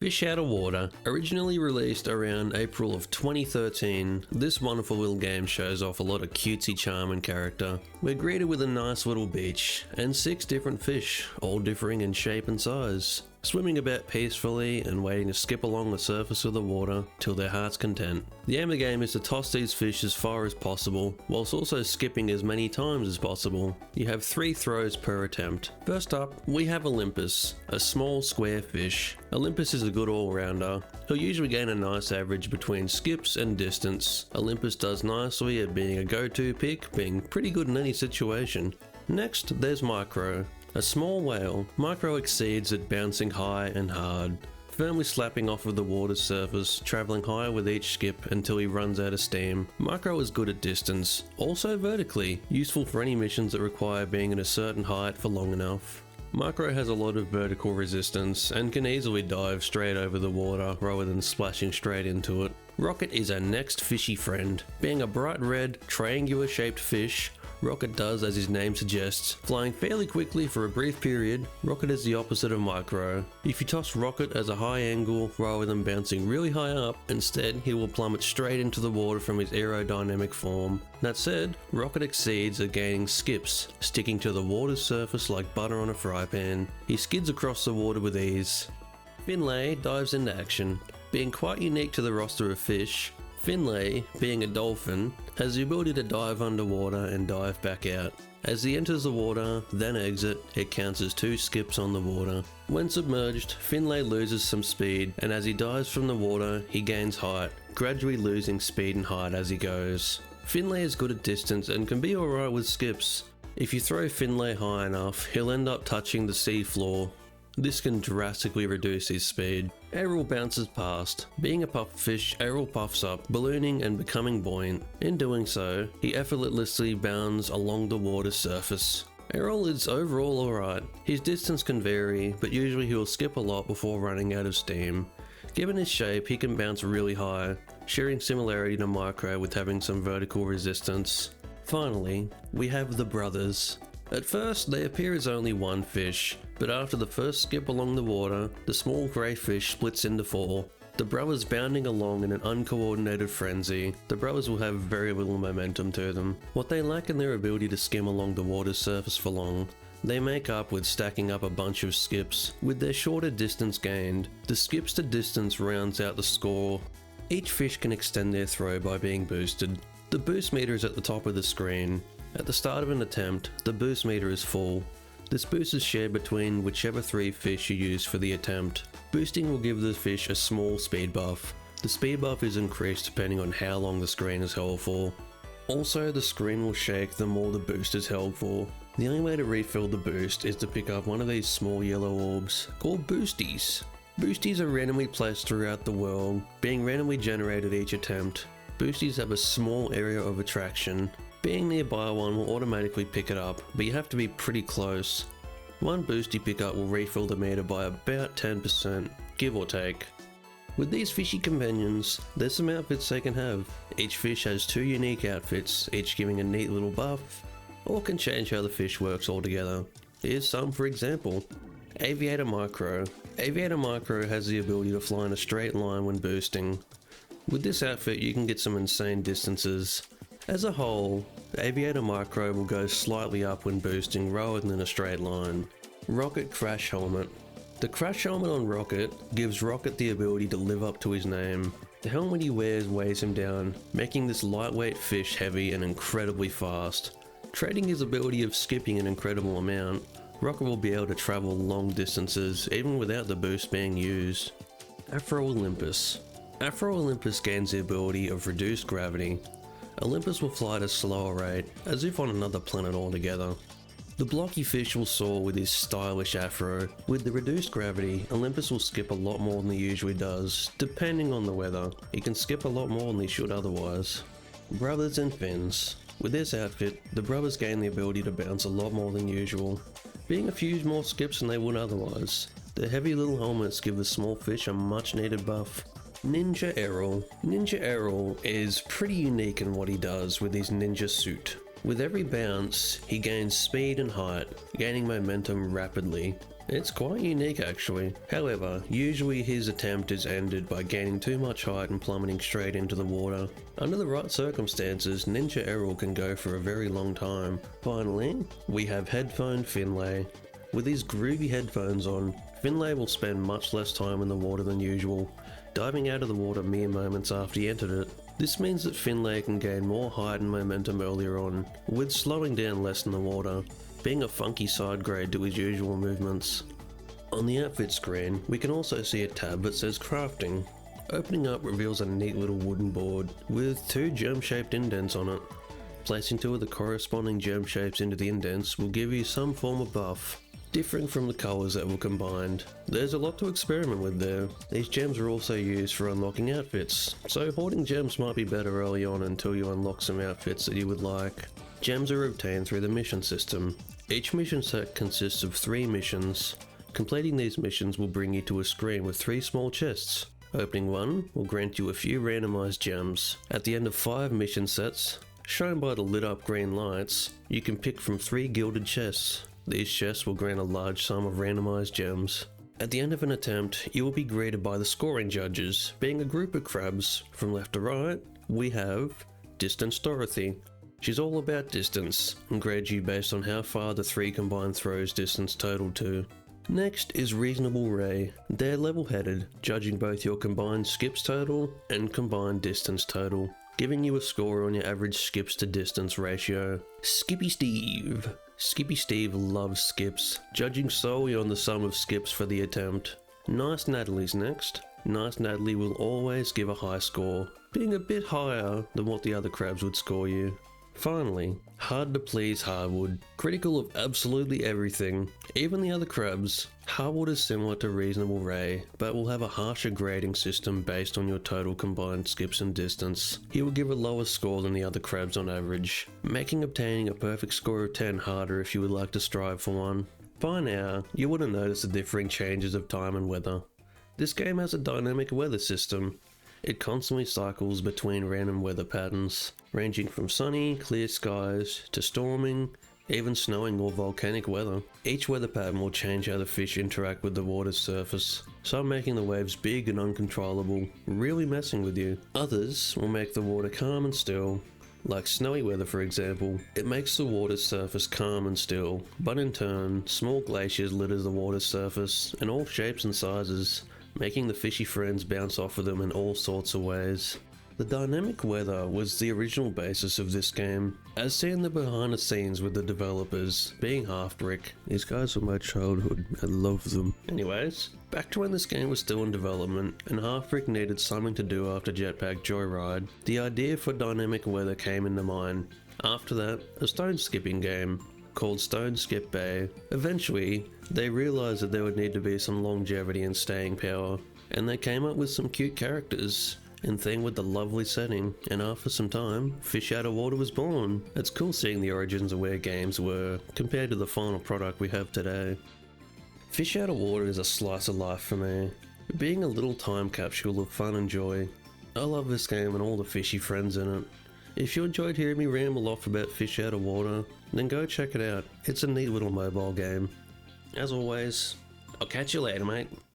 Fish Out of Water, originally released around April of 2013, this wonderful little game shows off a lot of cutesy charm and character. We're greeted with a nice little beach, and 6 different fish, all differing in shape and size, swimming about peacefully and waiting to skip along the surface of the water till their heart's content. The aim of the game is to toss these fish as far as possible, whilst also skipping as many times as possible. You have 3 throws per attempt. First up, we have Olympus, a small square fish. Olympus is a good all-rounder. He'll usually gain a nice average between skips and distance. Olympus does nicely at being a go-to pick, being pretty good in any situation. Next, there's Micro. A small whale, Micro exceeds at bouncing high and hard, firmly slapping off of the water's surface, travelling higher with each skip until he runs out of steam. Micro is good at distance, also vertically, useful for any missions that require being at a certain height for long enough. Micro has a lot of vertical resistance and can easily dive straight over the water rather than splashing straight into it. Rocket is our next fishy friend. Being a bright red, triangular shaped fish, Rocket does as his name suggests, flying fairly quickly for a brief period. Rocket is the opposite of Micro. If you toss Rocket as a high angle rather than bouncing really high up, instead he will plummet straight into the water from his aerodynamic form. That said, Rocket exceeds at gaining skips, sticking to the water's surface like butter on a fry pan. He skids across the water with ease. Finlay dives into action. Being quite unique to the roster of fish, Finlay, being a dolphin, has the ability to dive underwater and dive back out. As he enters the water, then exit, it counts as 2 skips on the water. When submerged, Finlay loses some speed, and as he dives from the water, he gains height, gradually losing speed and height as he goes. Finlay is good at distance and can be alright with skips. If you throw Finlay high enough, he'll end up touching the sea floor. This can drastically reduce his speed. Errol bounces past. Being a pufferfish, Errol puffs up, ballooning and becoming buoyant. In doing so, he effortlessly bounds along the water's surface. Errol is overall alright. His distance can vary, but usually he will skip a lot before running out of steam. Given his shape, he can bounce really high, sharing similarity to Micro with having some vertical resistance. Finally, we have the brothers. At first, they appear as only one fish, but after the first skip along the water, the small grey fish splits into 4. The brothers bounding along in an uncoordinated frenzy. The brothers will have very little momentum to them. What they lack in their ability to skim along the water's surface for long, they make up with stacking up a bunch of skips. With their shorter distance gained, the skips to distance rounds out the score. Each fish can extend their throw by being boosted. The boost meter is at the top of the screen. At the start of an attempt, the boost meter is full. This boost is shared between whichever 3 fish you use for the attempt. Boosting will give the fish a small speed buff. The speed buff is increased depending on how long the screen is held for. Also, the screen will shake the more the boost is held for. The only way to refill the boost is to pick up one of these small yellow orbs, called boosties. Boosties are randomly placed throughout the world, being randomly generated each attempt. Boosties have a small area of attraction. Being nearby one will automatically pick it up, but you have to be pretty close. One boosty pickup will refill the meter by about 10%, give or take. With these fishy companions, there's some outfits they can have. Each fish has 2 unique outfits, each giving a neat little buff, or can change how the fish works altogether. Here's some for example. Aviator Micro. Aviator Micro has the ability to fly in a straight line when boosting. With this outfit you can get some insane distances. As a whole, the Aviator Micro will go slightly up when boosting rather than a straight line. Rocket Crash Helmet. The crash helmet on Rocket gives Rocket the ability to live up to his name. The helmet he wears weighs him down, making this lightweight fish heavy and incredibly fast. Trading his ability of skipping an incredible amount, Rocket will be able to travel long distances even without the boost being used. Afro Olympus. Afro Olympus gains the ability of reduced gravity. Olympus will fly at a slower rate, as if on another planet altogether. The blocky fish will soar with his stylish afro. With the reduced gravity, Olympus will skip a lot more than he usually does, depending on the weather. He can skip a lot more than he should otherwise. Brothers and fins. With this outfit, the brothers gain the ability to bounce a lot more than usual, being a few more skips than they would otherwise. Their heavy little helmets give the small fish a much needed buff. Ninja Errol. Ninja Errol is pretty unique in what he does with his ninja suit. With every bounce, he gains speed and height, gaining momentum rapidly. It's quite unique actually. However, usually his attempt is ended by gaining too much height and plummeting straight into the water. Under the right circumstances, Ninja Errol can go for a very long time. Finally, we have headphone Finlay. With his groovy headphones on, Finlay will spend much less time in the water than usual, diving out of the water mere moments after he entered it. This means that Finlay can gain more height and momentum earlier on, with slowing down less in the water, being a funky side grade to his usual movements. On the outfit screen, we can also see a tab that says crafting. Opening up reveals a neat little wooden board with 2 gem-shaped indents on it. Placing 2 of the corresponding gem shapes into the indents will give you some form of buff, differing from the colours that were combined. There's a lot to experiment with there. These gems are also used for unlocking outfits, so hoarding gems might be better early on until you unlock some outfits that you would like. Gems are obtained through the mission system. Each mission set consists of 3 missions. Completing these missions will bring you to a screen with 3 small chests. Opening one will grant you a few randomized gems. At the end of 5 mission sets, shown by the lit up green lights, you can pick from 3 gilded chests. These chests will grant a large sum of randomized gems. At the end of an attempt, you will be greeted by the scoring judges, being a group of crabs. From left to right, we have Distance Dorothy. She's all about distance, and grades you based on how far the 3 combined throws distance total to. Next is Reasonable Ray. They're level-headed, judging both your combined skips total and combined distance total, giving you a score on your average skips to distance ratio. Skippy Steve. Skippy Steve loves skips, judging solely on the sum of skips for the attempt. Nice Natalie's next. Nice Natalie will always give a high score, being a bit higher than what the other crabs would score you. Finally, Hard to Please Hardwood. Critical of absolutely everything, even the other crabs, Hardwood is similar to Reasonable Ray, but will have a harsher grading system based on your total combined skips and distance. He will give a lower score than the other crabs on average, making obtaining a perfect score of 10 harder if you would like to strive for one. By now, you would have noticed the differing changes of time and weather. This game has a dynamic weather system. It constantly cycles between random weather patterns, ranging from sunny, clear skies, to storming, even snowing or volcanic weather. Each weather pattern will change how the fish interact with the water's surface, some making the waves big and uncontrollable, really messing with you. Others will make the water calm and still, like snowy weather for example. It makes the water's surface calm and still, but in turn, small glaciers litter the water's surface in all shapes and sizes, making the fishy friends bounce off of them in all sorts of ways. The dynamic weather was the original basis of this game, as seen the behind the scenes with the developers, being HalfBrick. These guys were my childhood, I love them. Anyways, back to when this game was still in development and HalfBrick needed something to do after Jetpack Joyride, the idea for dynamic weather came into mind. After that, a stone skipping game called Stone Skip Bay. Eventually, they realised that there would need to be some longevity and staying power, and they came up with some cute characters in theme with the lovely setting, and after some time, FishOutOfWater was born. It's cool seeing the origins of where games were, compared to the final product we have today. FishOutOfWater is a slice of life for me, being a little time capsule of fun and joy. I love this game and all the fishy friends in it. If you enjoyed hearing me ramble off about FishOutOfWater, then go check it out. It's a neat little mobile game. As always, I'll catch you later, mate.